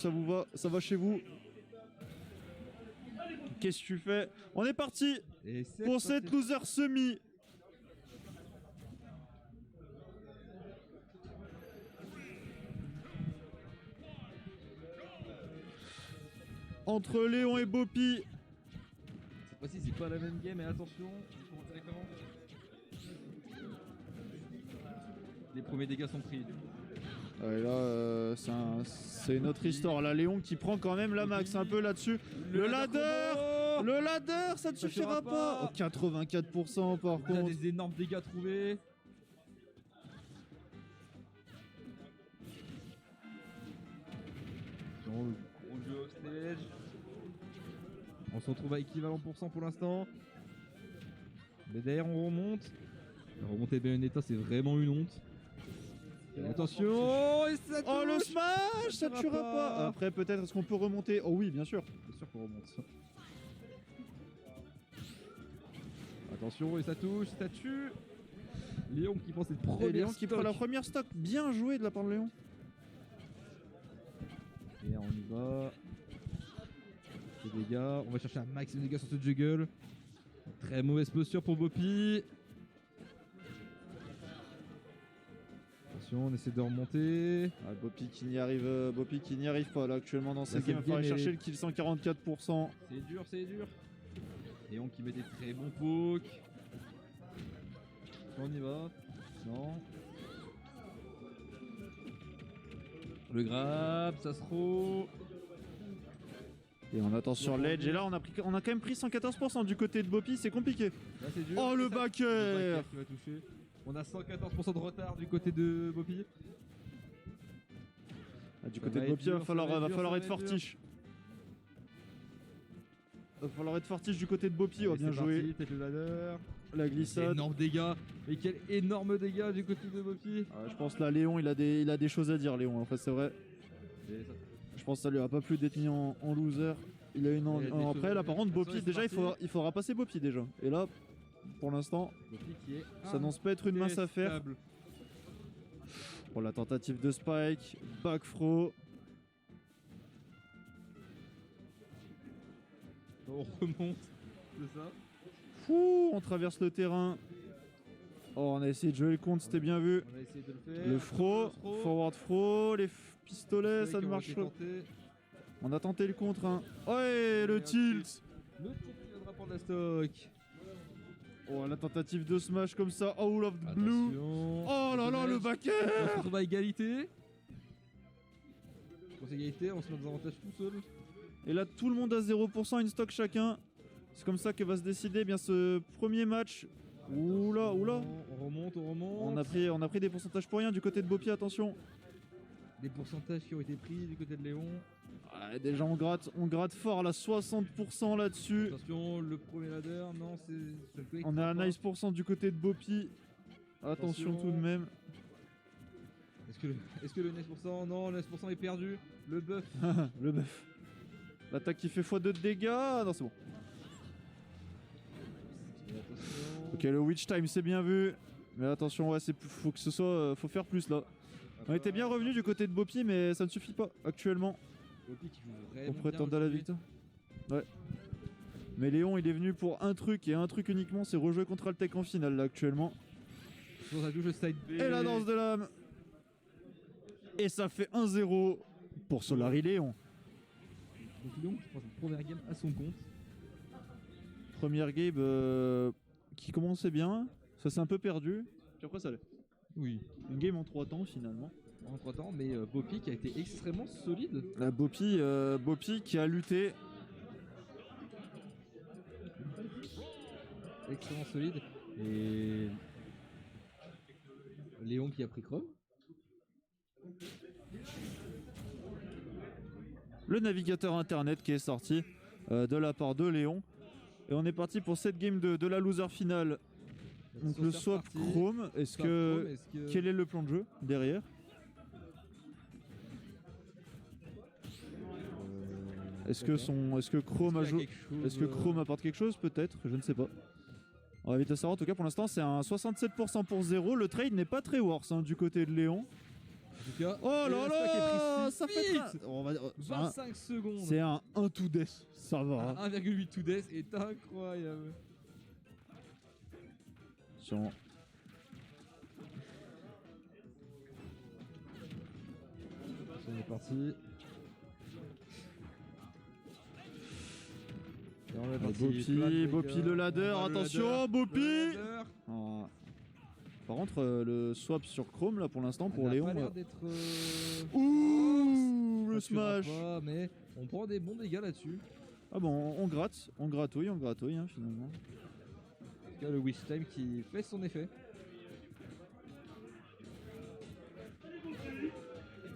Ça vous va? Ça va chez vous? Qu'est-ce que tu fais? On est parti pour cette loser semi. Entre Léon et Boppy. Cette fois-ci, c'est pas la même game, mais attention, comment les premiers dégâts sont pris. Ouais, là, c'est une autre histoire. Là, Léon qui prend quand même la max un peu là-dessus. Le ladder! Le ladder, ça ne suffira pas! Oh, 84% par On a contre. des énormes dégâts trouvés. Attention, le gros jeu hostage. On se retrouve à équivalent pour l'instant. Mais derrière, on remonte. Remonter Bayonetta, c'est vraiment une honte. Et attention, et ça touche. Oh, le smash! Ça tuera pas! Après, peut-être, est-ce qu'on peut remonter? Oh oui, bien sûr. Bien sûr qu'on remonte. Attention, et ça touche, ça tue. Léon qui prend cette première Et Léon qui stock. prend la première stock. Bien joué de la part de Léon. Et on y va. Les dégâts. On va chercher un max de dégâts sur ce juggle. Très mauvaise posture pour Boppy. Attention, on essaie de remonter. Ah, Boppy qui n'y arrive pas là actuellement dans cette game. Il faut aller chercher le kill 144%. C'est dur, c'est dur. Léon qui met des très bons pokes. On y va. Non. Le grab, ça se roule. Et on attend sur l'edge. Et là, on a quand même pris 114% du côté de Boppy. C'est compliqué. Là, c'est dur. Oh, le backer qui va toucher. On a 114% de retard du côté de Boppy. Ah, du côté de Boppy, il va falloir être fortiche. Il va falloir être fortiche du côté de Boppy. Oh, bien joué. Peut-être le ladder. La glissade. Énorme dégâts. Et quel énorme dégâts du côté de Boppy. Ah, je pense là, Léon, il a des choses à dire, Léon. En fait, c'est vrai. Je pense que ça lui a pas plu d'être mis en loser. Il a une après, là, par contre, Boppy, déjà, il faut rapasser Boppy déjà. Et là, pour l'instant, ça n'annonce pas être une mince affaire. Pour la tentative de spike, back throw. On remonte, c'est ça. Fou, on traverse le terrain. Oh, on a essayé de jouer le compte, c'était bien vu. On a essayé de le faire. Le throw, forward throw, les pistolets, ça ne marche pas. On a tenté le contre, hein. Ouais, le tilt. Le tilt qui viendra pour la stock. Oh, la tentative de smash comme ça, all of the blue. Oh là là, le backer. On se retrouve à égalité. On se égalité, on se met des avantages tout seul. Et là, tout le monde a 0%, une stock chacun. C'est comme ça que va se décider bien ce premier match. Oula, oula. On remonte. On a pris des pourcentages pour rien du côté de Boppy, attention. Des pourcentages qui ont été pris du côté de Léon. Ah, déjà, on gratte fort là, 60% là-dessus. Attention, le premier ladder, non, c'est. On a un nice % du côté de Boppy. Attention tout de même. Est-ce que le nice %, non, le nice % est perdu. Le buff. Le buff. L'attaque qui fait x2 de dégâts. Non, c'est bon. Ok, le witch time, c'est bien vu. Mais attention, ouais, faut faire plus là. On était bien revenu du côté de Boppy, mais ça ne suffit pas actuellement. Boppy qui joue vraiment pour prétendre à la victoire. Ouais. Mais Léon, il est venu pour un truc et un truc uniquement, c'est rejouer contre Altec en finale là actuellement. Sur sa touche le side B. Et la danse de l'âme. Et ça fait 1-0 pour Solari Léon. Donc Léon qui prend sa première game à son compte. Première game qui commençait bien, ça s'est un peu perdu, puis après ça allait. Oui. Une game en 3 temps finalement. En 3 temps, mais Boppy qui a été extrêmement solide. La Boppy qui a lutté. Extrêmement solide. Et Léon qui a pris Chrome. Le navigateur internet qui est sorti de la part de Léon. Et on est parti pour cette game de la loser finale. Donc le swap Chrome, quel est le plan de jeu derrière? Est-ce que Chrome apporte quelque chose? Peut-être, je ne sais pas. On va vite savoir. En tout cas, pour l'instant, c'est un 67% pour 0. Le trade n'est pas très worse hein, du côté de Léon. tout cas. Oh et là la stock est là, prise ça si fait vite. on va dire, 25 secondes. c'est un 1 to death, ça va. 1,8 to death est incroyable. Attention. On est parti. Et on est parti. Bopi le ladder, attention, Bopi. Ah. Par contre, le swap sur Chrome là pour l'instant pour Léon. Pas l'air d'être. Ouh, le ça tuera smash. pas, mais on prend des bons dégâts là-dessus. Ah bon, on gratte, on gratouille hein, finalement. En tout cas, le Wish Time qui fait son effet.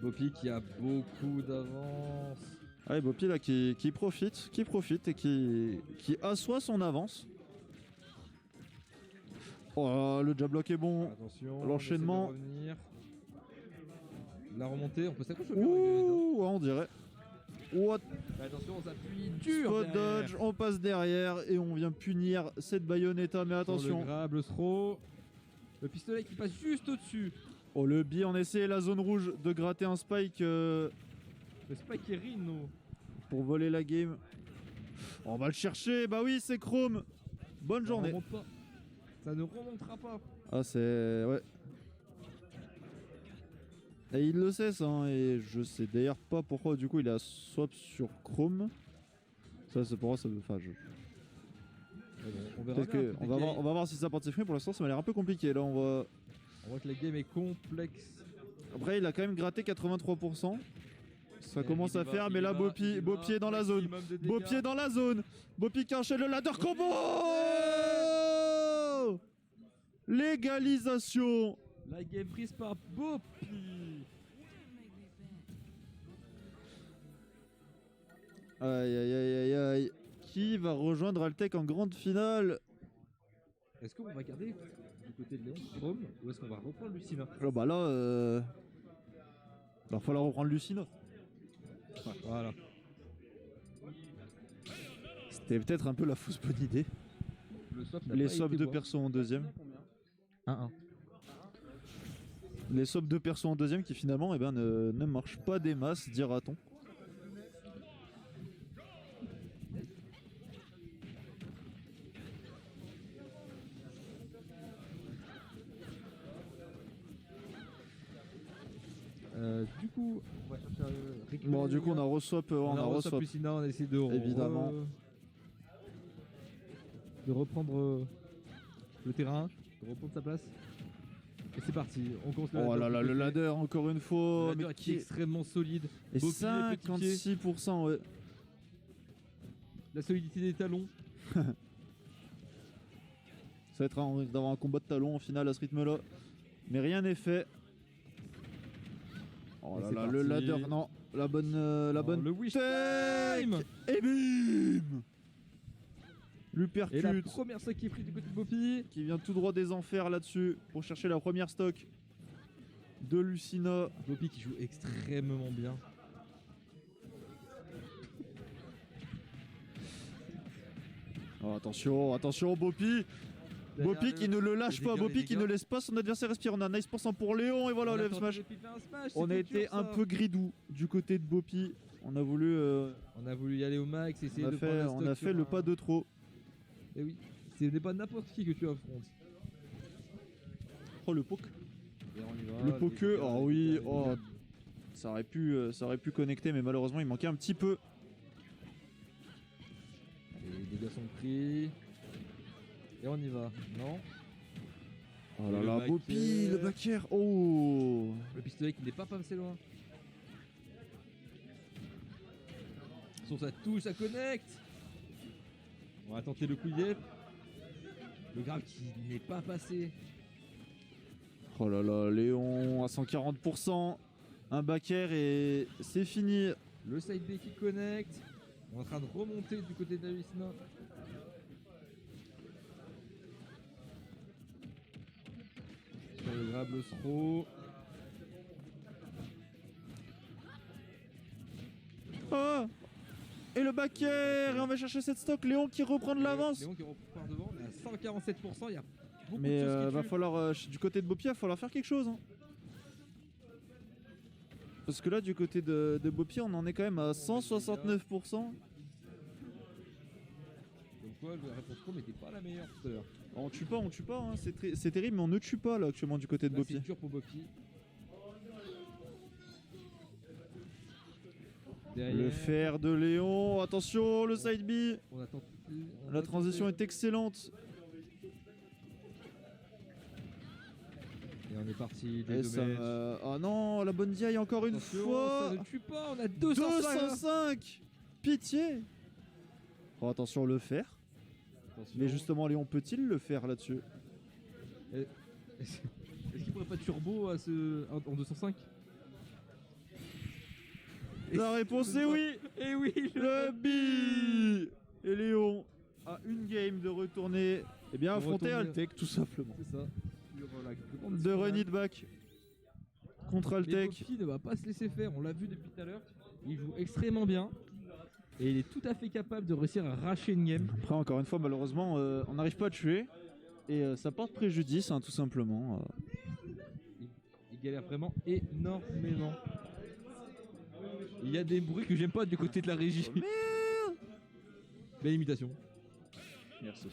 Bopi qui a beaucoup d'avance. Ah et Bopi là qui profite et qui assoit son avance. Oh, le jab block est bon. Attention, l'enchaînement. La remontée, on peut s'accrocher au Ouh, ouais, on dirait. What? Attention, on s'appuie dur. Spot dodge, on passe derrière et on vient punir cette Bayonetta, mais attention. Le grab, le throw. Le pistolet qui passe juste au-dessus. Oh, le bi, on essaie la zone rouge de gratter un spike Le spike est Rhino. pour voler la game. On va le chercher, bah oui, c'est Chrome. Bonne journée. Ça ne remonte pas. Ça ne remontera pas. Ah, c'est. Ouais. Et il le sait ça, hein, et je sais d'ailleurs pas pourquoi du coup il a swap sur Chrome. Ça c'est pour moi, ça me. Enfin, je. On verra Peut-être que. On va voir si ça partit free. Pour l'instant, ça m'a l'air un peu compliqué. Là, on voit. On voit que la game est complexe. Après, il a quand même gratté 83%. Ça Et commence à faire, mais là, Bopi est dans la zone. Bopi est dans la zone. Bopi qui enchaîne le ladder combo. Légalisation. La game prise par Bopi. Aïe aïe aïe aïe aïe. Qui va rejoindre Altec en grande finale? Est-ce qu'on va garder du côté de Léon Chrome ou est-ce qu'on va reprendre Lucina? Oh bah là, il va falloir reprendre Lucina. Ouais, voilà. C'était peut-être un peu la fausse bonne idée. Les swaps de perso en deuxième. 1-1. Les swaps de perso en deuxième qui finalement ne marchent pas des masses, dira-t-on. Du coup, on va chercher récupérer. Bon, du coup, on a re-swap. On a re-swap Lucina, on a essayé de évidemment. De reprendre le terrain, de reprendre sa place. Et c'est parti, on commence Oh là là, le ladder encore une fois. Le ladder qui est extrêmement solide. Et Bopi, 56%, ouais. La solidité des talons. Ça va être d'avoir un combat de talons en finale à ce rythme-là. Mais rien n'est fait. Oh là là, le ladder, non. La bonne. Le wish time. Et bim. L'uppercut. Et la première stock qui est prise du côté de Bopi. Qui vient tout droit des enfers là-dessus pour chercher la première stock de Lucina. Bopi qui joue extrêmement bien. Oh, attention, attention, Bopi. Bopi qui ne le lâche pas, Bopi qui ne laisse pas son adversaire respirer. On a un nice % pour Léon et voilà le F-Smash. On a été un peu gridou du côté de Bopi. On a voulu y aller au max, essayer de prendre la stock. On a fait le pas de trop. Et oui, ce n'est pas n'importe qui que tu affrontes. Oh le poke. Et on y va, le poke, oh oui, oh. Ça aurait pu connecter mais malheureusement il manquait un petit peu. Allez, les dégâts sont pris. Et on y va, non? Oh là là, Bopi, le backer, oh. Le pistolet qui n'est pas passé loin. Sur sa touche, ça connecte. On va tenter le coup yep. Le grab qui n'est pas passé. Oh là là, Léon à 140%. Un backer et c'est fini. Le side B qui connecte. On est en train de remonter du côté de la Lucina. Sur le grab, le throw. Oh. Et le backer, et on va chercher cette stock. Léon qui reprend de l'avance. Léon qui repart devant, on est à 147%, il y a beaucoup mais de choses qui va falloir, du côté de Bopi, il va falloir faire quelque chose. Hein. Parce que là, du côté de Bopi, on en est quand même à 169%. Donc quoi, la réponse com n'était pas la meilleure tout à l'heure. On tue pas, hein. C'est terrible, mais on ne tue pas là actuellement du côté de Là, c'est Bopi. dur pour Bopi. Derrière, Le fer de Léon, attention, le side B. on attend. La transition est excellente. Et on est parti. Et ça, ah non, la bonne DI encore une fois. Ça ne tue pas, on a 205. 205. Pitié. Oh, attention, le fer. Attention. Mais justement, Léon peut-il le faire là-dessus? Est-ce qu'il pourrait pas de turbo à en 205? La réponse est oui. Et oui, Le B. Et Léon a une game de retourner, et bien affronter Altec tout simplement. C'est ça. De run it back contre Altec. Bopi ne va pas se laisser faire, on l'a vu depuis tout à l'heure. Il joue extrêmement bien. Et il est tout à fait capable de réussir à racher une game. Après, encore une fois, malheureusement, on n'arrive pas à tuer. Et ça porte préjudice, hein, tout simplement. Il galère vraiment énormément. Il y a des bruits que j'aime pas du côté de la régie. Oh, merde. Belle imitation. Merci.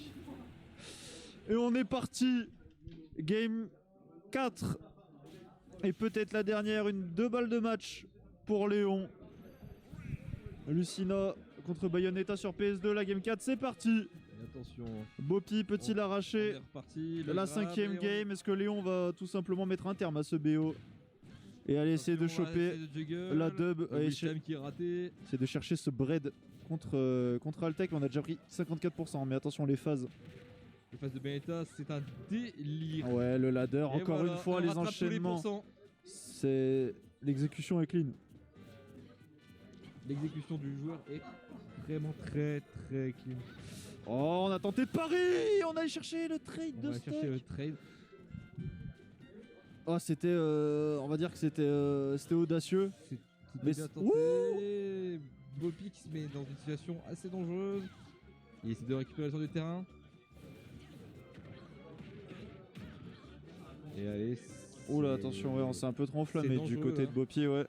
Et on est parti. Game 4. Et peut-être la dernière, une 2 balles de match pour Léon. Lucina contre Bayonetta sur PS2, la game 4, c'est parti. Et attention. Bopi peut-il arracher la 5ème game? Est-ce que Léon va tout simplement mettre un terme à ce BO et aller essayer de choper la dub? Qui est raté. C'est de chercher ce bread contre Altec. On a déjà pris 54%, mais attention les phases. Les phases de Bayonetta, c'est un délire. Ouais, le ladder, Et encore voilà, une fois, on les rattrape tous les enchaînements. pourcents. C'est l'exécution est clean. L'exécution du joueur est vraiment très très clean. Oh, on a tenté de pari. On a allé chercher le trade On de va stock. chercher le trade. Oh, c'était, on va dire que c'était audacieux. C'était Mais bien tenté. Bopi qui se met dans une situation assez dangereuse. Il essaie de récupérer sur du terrain. Et allez. Oula, attention, ouais, on s'est un peu trop enflammé du côté de hein. Bopi, ouais.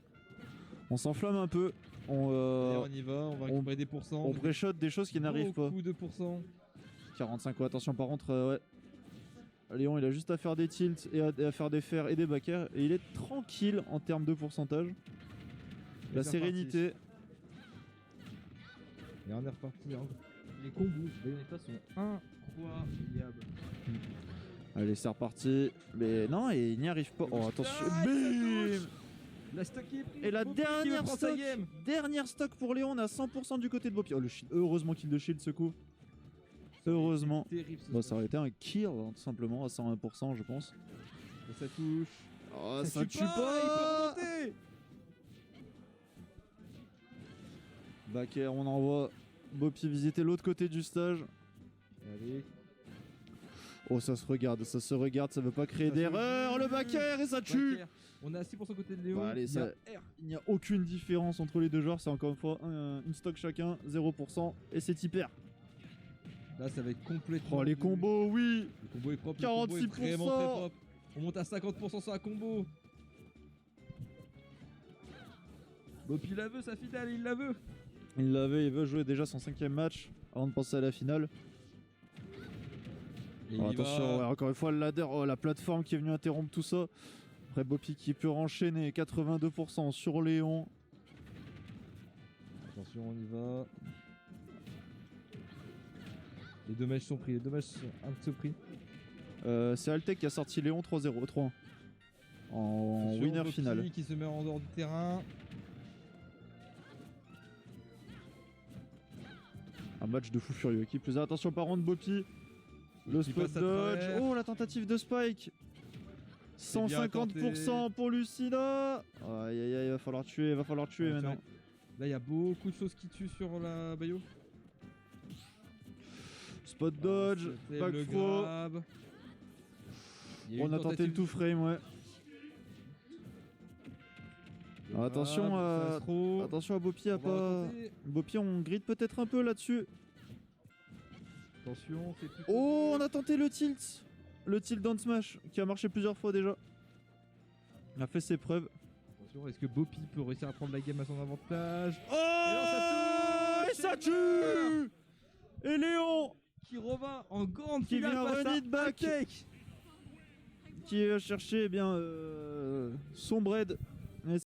On s'enflamme un peu. On y va, on va récupérer des pourcents. On pré-shot des choses qui n'arrivent pas. Beaucoup de pourcents. 45, ouais, attention par contre, ouais. Léon, il a juste à faire des tilts et à faire des fers et des backers. Et il est tranquille en termes de pourcentage. La sérénité. Et on est reparti. Les combos de Bayonetta sont incroyables. Allez, c'est reparti. Mais non, et il n'y arrive pas. Oh, attention. Bim. La stock est prise. Et la Bopi qui dernière prend sa stock. game. Dernière stock pour Léon, on a 100% du côté de Bopi. Oh, le shield. Heureusement qu'il le shield ce coup. Heureusement. Terrible, Bon, ça aurait été un kill, hein, tout simplement, à 101%, je pense. Et ça touche. Oh, ça tue Il peut pas. remonter. Backer, on envoie Bopi visiter l'autre côté du stage. Allez. Oh, ça se regarde, ça veut pas créer Ça se d'erreur. joue. Le backer et ça tue. Backer. On a 6% côté de Léo. Bah, allez, Il y a ça- Il n'y a aucune différence entre les deux joueurs, c'est encore une fois une stock chacun, 0%, et c'est hyper. Là, ça va être complètement. Oh, les combos, oui. Le combo est propre. 46%. Le combo est vraiment très propre. On monte à 50% sur la combo. Bopi la veut, sa finale, il la veut. Il veut jouer déjà son 5ème match avant de passer à la finale. Et Oh, il attention, va. ouais, encore une fois le ladder, oh, la plateforme qui est venue interrompre tout ça. Après Bopi qui peut enchaîner 82% sur Léon. Attention, on y va. Les dommages sont pris, les dommages sont un petit peu pris. C'est Altec qui a sorti Léon 3-0, 3-1. En Attention, winner Bopi final. qui se met en dehors du terrain. Un match de fou furieux. Qui plus est, attention par contre Bopi. Le Qui spot passe à dodge. travers. Oh, la tentative de spike. 150% pour Lucina. Aïe aïe aïe, il va falloir tuer maintenant. Là, il y a beaucoup de choses qui tuent sur la Bayo. Spot dodge, C'était back le throw. grab. Il y a On une a tenté tentative le two frame, ouais. de grab, Attention ça à- se trouve. Attention à Bopi, à On va pas. retenter. Bopi, on grid peut-être un peu là-dessus. Attention, c'est plutôt Oh, dur. on a tenté le tilt. Le tilt down smash qui a marché plusieurs fois déjà. Il a fait ses preuves. Attention, est-ce que Bopi peut réussir à prendre la game à son avantage? Oh, et ça tue. Et Léon qui revint en grande qui finale vient face run à it back, Atek. qui va chercher son bread